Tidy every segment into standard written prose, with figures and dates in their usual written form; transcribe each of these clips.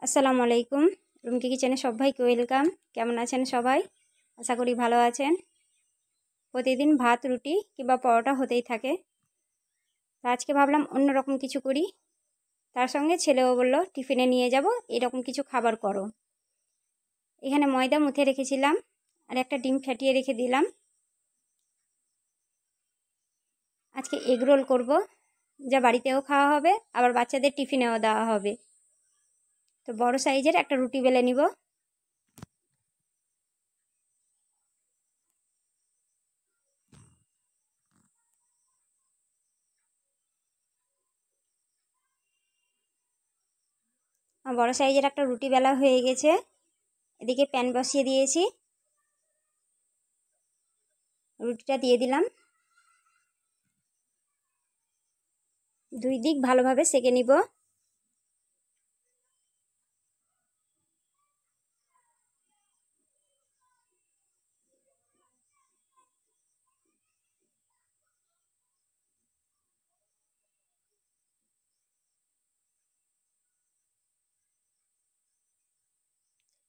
আসসালামু আলাইকুম। রুমকি কিচেনে সবাইকে ওয়েলকাম। কেমন আছেন সবাই? আশা করি ভালো আছেন। প্রতিদিন ভাত রুটি কিংবা পরোটা হতেই থাকে, তো আজকে ভাবলাম অন্যরকম কিছু করি। তার সঙ্গে ছেলেও বলল টিফিনে নিয়ে যাব এরকম কিছু খাবার করো। এখানে ময়দা মুথে রেখেছিলাম আর একটা ডিম ফাটিয়ে রেখে দিলাম। আজকে এগ রোল করব, যা বাড়িতেও খাওয়া হবে আবার বাচ্চাদের টিফিনেও দেওয়া হবে। তো বড় সাইজের একটা রুটি বেলে নিব। বড় সাইজের একটা রুটি বেলা হয়ে গেছে। এদিকে প্যান বসিয়ে দিয়েছি, রুটিটা দিয়ে দিলাম। দুই দিক ভালোভাবে সেঁকে নিব।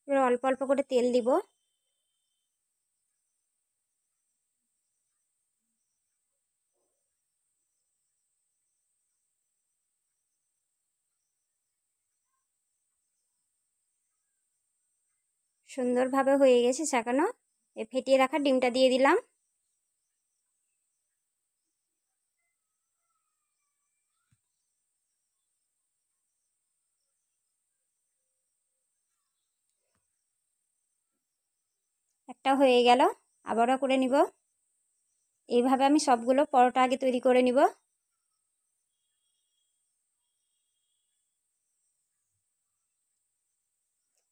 এবার অল্প অল্প করে তেল দিব। সুন্দরভাবে হয়ে গেছে ছাকানো। ফেটিয়ে রাখা ডিমটা দিয়ে দিলাম। একটা হয়ে গেল, আবারও করে নিব। এইভাবে আমি সবগুলো পরোটা আগে তৈরি করে নিব।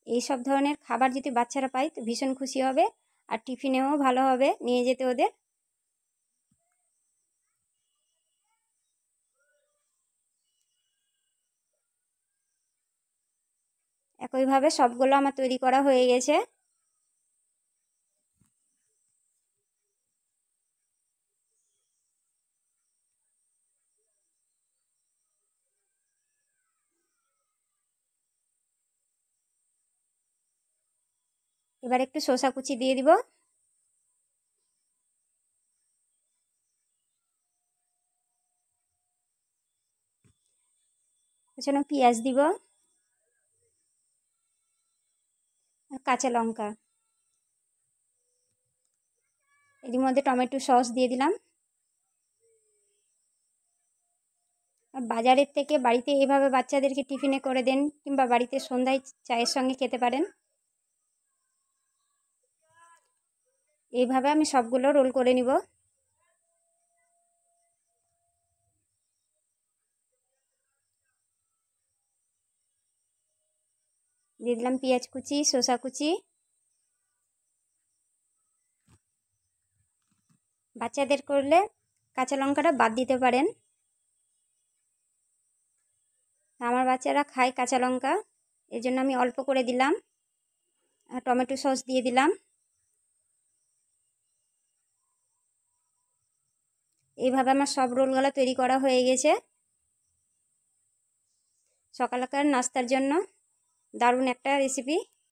এই সব ধরনের খাবার যদি বাচ্চারা পায় তো ভীষণ খুশি হবে, আর টিফিনেও ভালো হবে নিয়ে যেতে ওদের। একইভাবে সবগুলো আমার তৈরি করা হয়ে গেছে। এবার একটু শসা কুচি দিয়ে দিব। পেছনে পেঁয়াজ দিব আর কাঁচা লঙ্কা। এর মধ্যে টমেটো সস দিয়ে দিলাম। বাজারের থেকে বাড়িতে এইভাবে বাচ্চাদেরকে টিফিনে করে দেন, কিংবা বাড়িতে সন্ধ্যায় চায়ের সঙ্গে খেতে পারেন। এইভাবে আমি সবগুলো রোল করে নিব। দিয়ে দিলাম পেঁয়াজ কুচি, শসা কুচি। বাচ্চাদের করলে কাঁচা লঙ্কাটা বাদ দিতে পারেন, আমার বাচ্চারা খায় কাঁচা লঙ্কা, এই জন্য আমি অল্প করে দিলাম। আর টমেটো সস দিয়ে দিলাম। এইভাবে আমার সব রোলগুলো তৈরি করা হয়ে গেছে। সকালকার নাস্তার জন্য দারুণ একটা রেসিপি।